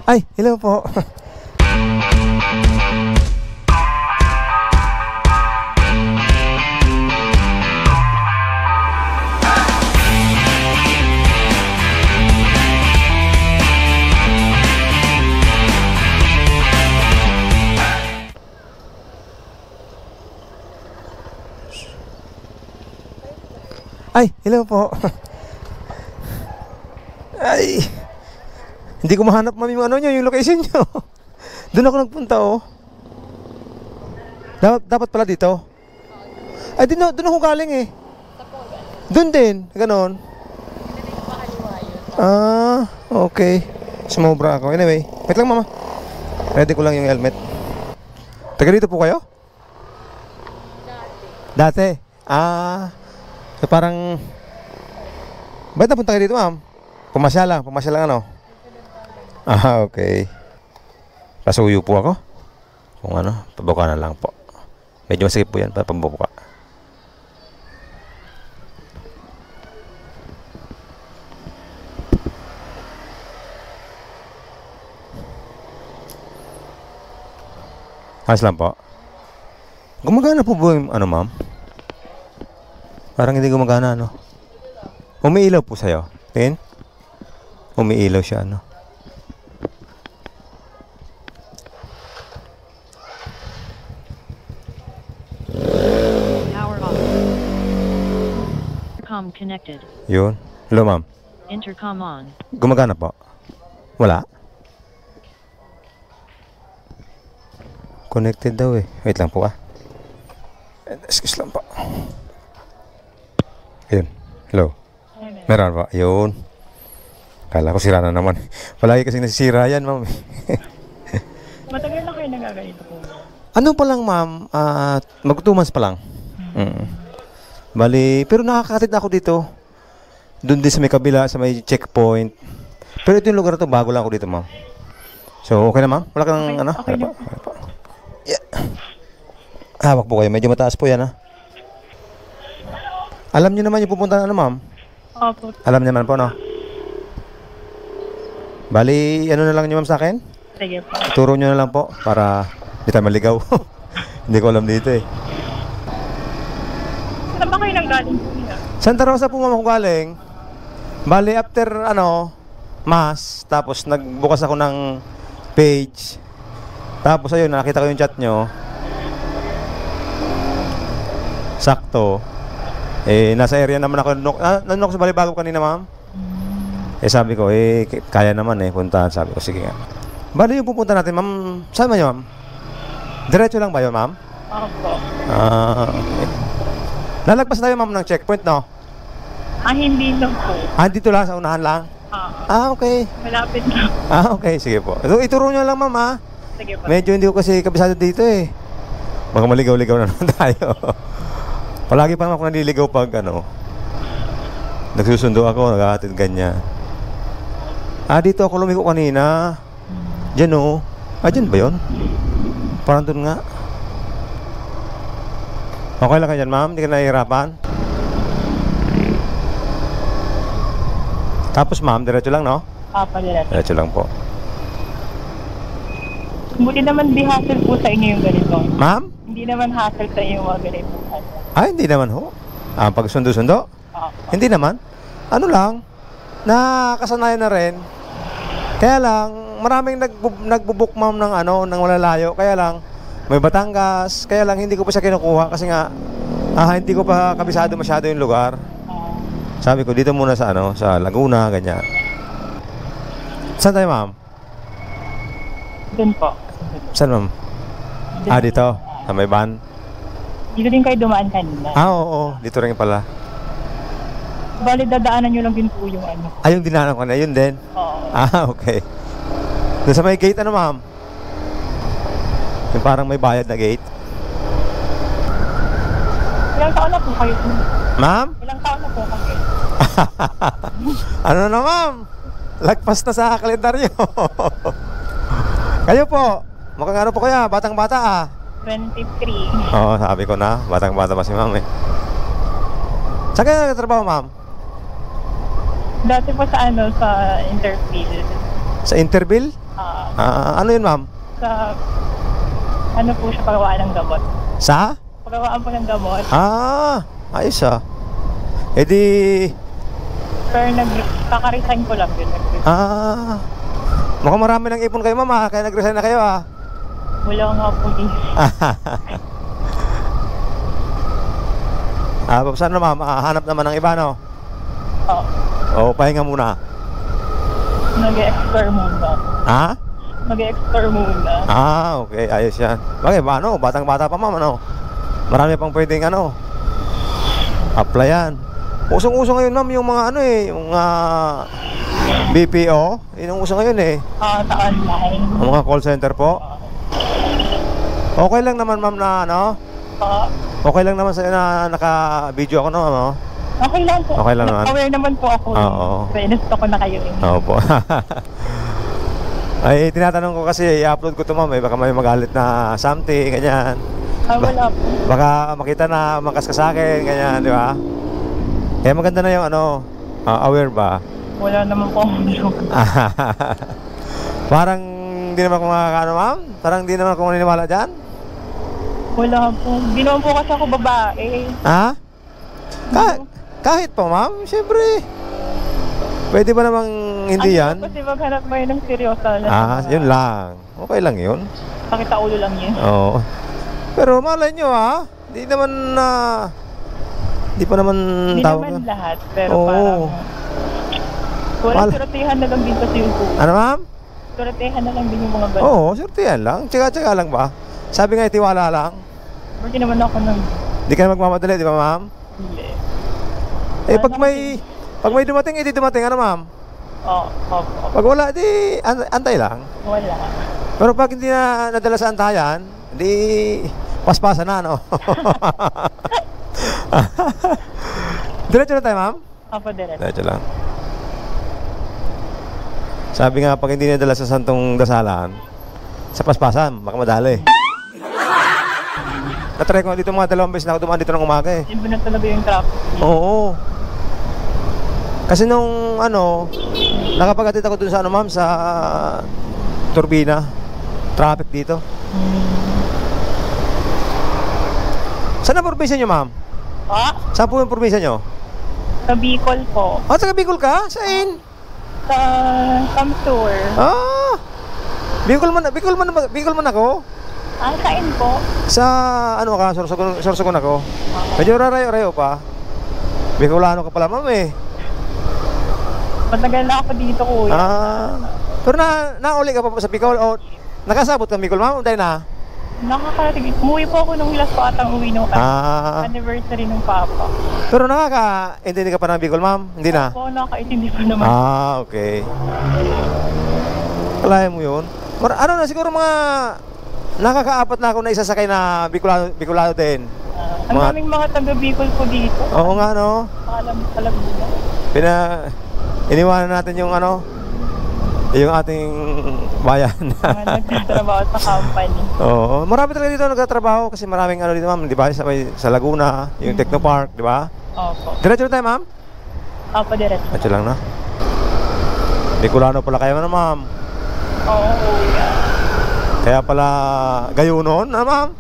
Ay, hello po. Ay, hello po. Ay, hindi ko mahanap ma'am yung ano nyo, yung location nyo. Doon ako nagpunta oh. Dapat pala dito. Ay, doon ako galing eh. Doon din, ganon. Ah, okay. Sumobra ako. Anyway, wait lang mama. Ready ko lang yung helmet. Taga dito po kayo? Dati. Ah, so parang ba't napunta kayo dito ma'am? Pumasya lang ano? Ah, okay. Pasuyo po ako. Kung ano, pabuka na lang po. Medyo masakit po yan, pabuka. Ayos lang po. Gumagana po ba yung ano ma'am? Parang hindi gumagana, no? Umiilaw po sa'yo. Tingin? Umiilaw siya, no? Power off. Intercom connected. Yun. Hello, ma'am. Intercom on. Gumagana po? Wala? Connected daw eh. Wait lang po ah. Excuse lang po. Ayun. Hello. Meron ba? Ayun. Kala ko sira na naman. Palagi kasing nasisira yan, ma'am. Matagal na kayo nagaganito po. Ano pa lang, ma'am? Mag 2 months pa lang. Bali, pero nakakatid na ako dito. Doon din sa may kabila, sa may checkpoint. Pero ito yung lugar na to, bago lang ako dito, ma'am. So, okay na, ma'am? Wala kang Okay, ano? okay na. Yeah. Hawak po kayo. Medyo mataas po yan, ha? Alam niyo naman yung pupunta na ano, ma'am? Opo. Alam niyo naman po, no? Bali, ano na lang niyo, ma'am, sa akin? Sige po. Turo niyo na lang po para hindi tayo maligaw. Hindi ko alam dito, eh. Saan ba kayo nanggaling po niya? Santa Rosa po, ma'am, ako galing. Bali, after, mass, tapos nagbukas ako ng page. Tapos, ayun, nakita ko yung chat nyo. Sakto. Eh, nasa area naman ako. Nanok sa Balibago kanina, ma'am. Eh, sabi ko, kaya naman puntahan. Sabi ko, sige nga. Bali yung pupunta natin, ma'am. Saan ba yun, ma'am? Diretso lang ba yun, ma'am? Opo. Okay. Lalagpas tayo, ma'am, ng checkpoint, no? Hindi lang po. Dito lang, sa unahan lang? Okay. Malapit na. Okay, sige po. Ituro nyo lang, ma'am, ha? Sige po. Medyo hindi ko kasi kabisado dito, eh. Baka maligaw-ligaw na naman tayo. Palagi pa naman ako naliligaw pag, nagsusundo ako, naghahatid ganyan. Dito ako lumiko kanina. Diyan, oh. Diyan ba yun? Parang doon nga. Okay lang ka dyan, ma'am? Hindi ka nahihirapan? Tapos, ma'am, diretso lang, no? Diretso. Diretso lang po. Buti naman di hassle po sa inyo yung ganito. Ma'am? Hindi naman hassle sa inyo yung mga ganito. Hindi naman, ho. Pag sundo-sundo? Hindi naman. Ano lang, nakasanayan na rin. Kaya lang, maraming nagbubuk, ma'am, ng malalayo. Kaya lang, may Batangas. Kaya lang, hindi ko pa siya kinukuha kasi nga, hindi ko pa kabisado masyado yung lugar. Sabi ko, dito muna sa sa Laguna, ganyan. Saan tayo, ma'am? Doon po. Saan, ma'am? Dito. Sa may van. Dito din kayo dumaan kanina. Oo. Dito rin pala. Bali, dadaanan nyo lang din po yung Yung dinaanan ko na, yun din? Oo. Okay. Doon sa may gate, ma'am? Yung parang may bayad na gate. Ilang taon na po kayo? Ma'am? Ilang taon na po kayo? Ano na, ma'am? Lagpas na sa kalendaryo. Kayo po, mukhang po kaya, batang-bata 23. Oo, sabi ko na, batang-bata pa si ma'am eh. Saan kayo nagtatrabaho, ma'am? Dati po sa sa Interfield. Sa Interville? Ano yun, ma'am? Sa, ano po siya, pagawaan ng gamot. Sa? Pagawaan po ng gamot. Ayos ah. E di... Pero kaka-resign ko lang yun. Mukhang marami ng ipon kayo, ma'am, kaya nag-resign na kayo, Wala nga po din. Saan na, ma'am? Hanap naman ng iba, no? Oo. Pahinga muna. Nag-explore muna. Nag-explore muna. Okay, ayos yan. Bakit ba, ano? Batang-bata pa, ma'am, ano? Marami pang pwedeng, applyan. Usong-uso ngayon, ma'am, yung mga yung BPO, yun ang uso ngayon Sa online. Ang mga call center po. Okay lang naman, ma'am, na okay lang naman sa'yo na naka-video ako, no? Okay lang po. Okay lang naman. Aware naman po ako. Oo. Kaya inusto ko na kayo Opo. Ay, tinatanong ko kasi i-upload ko to, ma'am, baka may magalit na something, ganyan. Wala po. Baka makita na makas ka sa akin, ganyan, di ba? Kaya maganda na yung aware ba? Wala naman po akong joke. Parang di naman ako ma'am? Parang di naman ako maniniwala dyan? Wala po. Di naman po kasi ako babae. Kahit pa, ma'am, siyempre. Pwede ba namang hindi yan? Kasi maghanap mo yun ng seryoso. Yun lang. Okay lang yun. Pakita ulo lang yun. Oo. Pero malay nyo, di naman di pa naman Hindi tawag. naman lahat, pero parang walang suratihan na lang din kasi yung po. Ano, ma'am? Suratihan na lang din yung mga ganun. Oo, surtihan lang. Tsaka lang ba? Sabi nga, tiwala lang. Hindi naman ako Di ka na magmamadali, di ba, ma'am? Hindi. Pag may dumating, edi dumating, ano, ma'am? Oo. Pag wala, di antay lang. Wala. Pero pag hindi na nadala sa antayan, di paspasan na, no? Diretso na tayo, ma'am? Diretso lang. Sabi nga, pag hindi nadala sa santong dasalan, sa paspasan, baka madali. Natry ko dito mga 2 beses na ako dumaan dito ng umaga Iba na talaga yung traffic. Oo. Kasi nung nakapag-atid ako dun sa ma'am, sa Turbina. Traffic dito. Saan ang probinsya nyo, ma'am? Saan po yung probinsya nyo? Sa Bicol po. Taga Bicol ka? Saan? Sa Camsur. Bicol man ako. Saan po? Sa Sorsogon ako. Medyo rarayo-rayo pa. Bicolano ka pala, ma'am Matagal na ako dito, kuya. Pero nauli ka pa sa Bicol o nakasabot ka Bicol, ma'am? Dahil na? Nakakarating. Umuwi po ako nung last patang uwi nung anniversary ng papa. Pero nakaka-intindi ka pa ng Bicol, ma'am? Hindi na? Opo, nakakaintindi pa naman. Okay. Kalahin mo yun. Siguro mga nakaka-4 na ako na isasakay na Bicolano din. Ang daming mga taga-Bicol po dito. Oo nga, no? Alam nila. Iniwanan natin yung yung ating bayan. Mga nagtatrabaho sa company. Oo, marami talaga dito nagtatrabaho kasi maraming dito, ma'am, di ba? Sa Laguna, yung Technopark, di ba? Opo. Diretso na tayo, ma'am? Opo, diretso. Diretso lang na. Bicolano pala kayo, ma'am? Oo, kuya. Kaya pala gayunon, ma'am?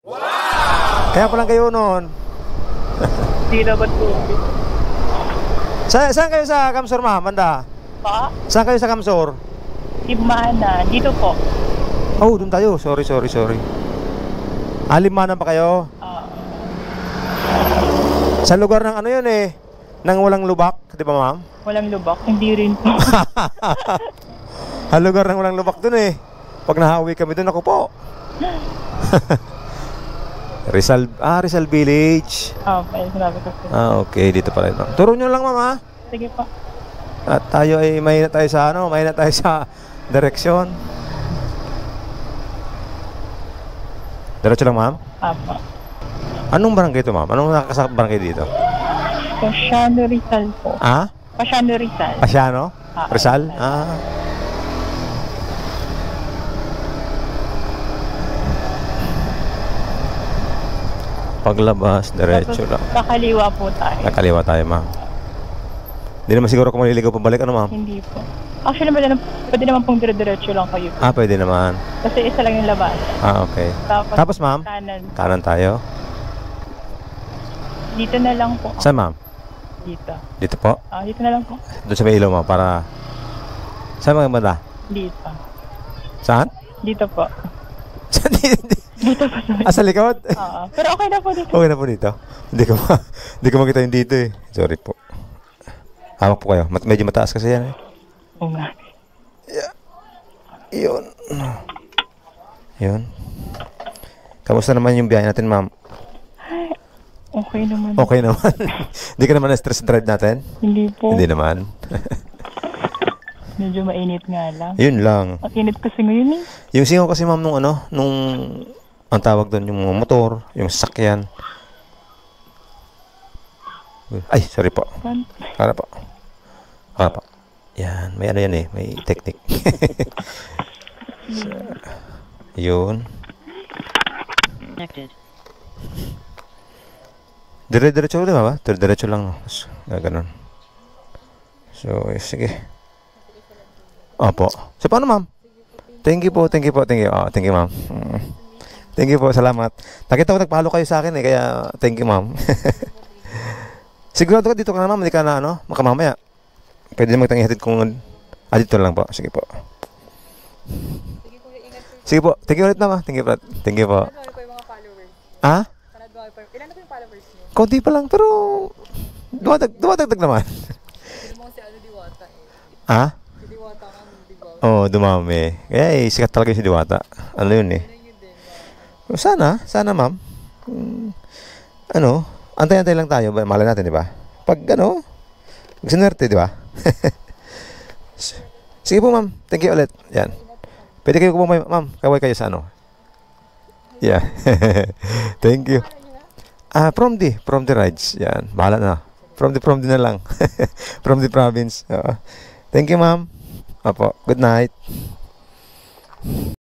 Wow! Kaya pala gayunon. Hindi na ba't po? Saan kayo sa Camsor, ma'am? Banda? Saan kayo sa Camsor? Limana. Dito po. Doon tayo. Sorry. Limanan pa kayo? Sa lugar ng yun nang walang lubak, di ba, ma'am? Walang lubak. Hindi rin po. Ang lugar ng walang lubak dun Pag nahawi kami dun, ako po. Rizal Village. Sinabi ko po. Okay, dito pala ito. Turo nyo lang, ma'am, Sige po. At tayo ay mahina tayo sa direksyon. Diretso lang, ma'am? Apo. Anong barangay ito, ma'am? Anong nakakasakap barangay dito? Pasiano Rizal po. Pasiano Rizal. Pasiano? Rizal? Paglabas, diretso lang. Kakaliwa po tayo. Nakaliwa tayo, ma'am. Hindi naman siguro kung maliligaw pabalik, ma'am? Hindi po. Actually, pwede naman pong dire-diretso lang kayo. Pwede naman. Kasi isa lang yung labas. Okay. Tapos, Tapos ma'am, kanan. kanan tayo. Dito na lang po. Saan ma'am? Dito. Dito po? Dito na lang po. Doon sa may ilaw mo para... Saan mga banda? Dito. Saan? Dito po. Saan? Dito po. Sa likod? Oo. Pero okay na po dito. Okay na po dito. Hindi ko makita yung dito eh. Sorry po. Hawak po kayo. Medyo mataas kasi yan eh. Oo nga. Yun. Yun. Kamusta naman yung biyahe natin, ma'am? Okay naman. Okay naman. Hindi ka naman na-stress drive natin? Hindi po. Hindi naman. Medyo mainit nga lang. Yun lang. Ang init kasi ngayon eh. Yung singaw kasi, ma'am, nung ang tawag doon, yung mga motor, yung sasakyan. Ay, sorry po. Kala po. Kala po. Yan, may ano yan eh, may technique. So, yun. Connected. Dire-diretso di ba? Dire-diretso lang. Gaganon. So, sige. Opo. So, paano ma'am? Thank you po. Thank you, ma'am. Thank you po, salamat. Nakita ko nagpahalo kayo sa akin eh, kaya thank you, ma'am. Sigurado ka dito ka na, ma'am, hindi ka na, makamamaya. Pwede naman magtangihatid kung, dito lang po. Sige po. Sige po. Thank you ulit na, ma'am. Thank you po. Thank you po. Panadbawi po yung mga followers. Ha? Panadbawi po. Ilan na po yung followers niyo? Konti pa lang, pero dumadagdag naman. Hindi mo si Diwata eh. Ha? Si Diwata nga, di ba? Oo, dumami. Kaya sikat talaga yung si Diwata. Ano yun eh. Yun din. Sana ma'am. Antay-antay lang tayo. Malay natin, di ba? Pag magsinwerte, di ba? Sige po, ma'am. Thank you ulit. Yan. Pwede kayo kumamay, ma'am. Kaway kayo sa Yeah. Thank you. From the rides. Yan. Bahala na. From the na lang. From the province. Thank you, ma'am. Opo. Good night.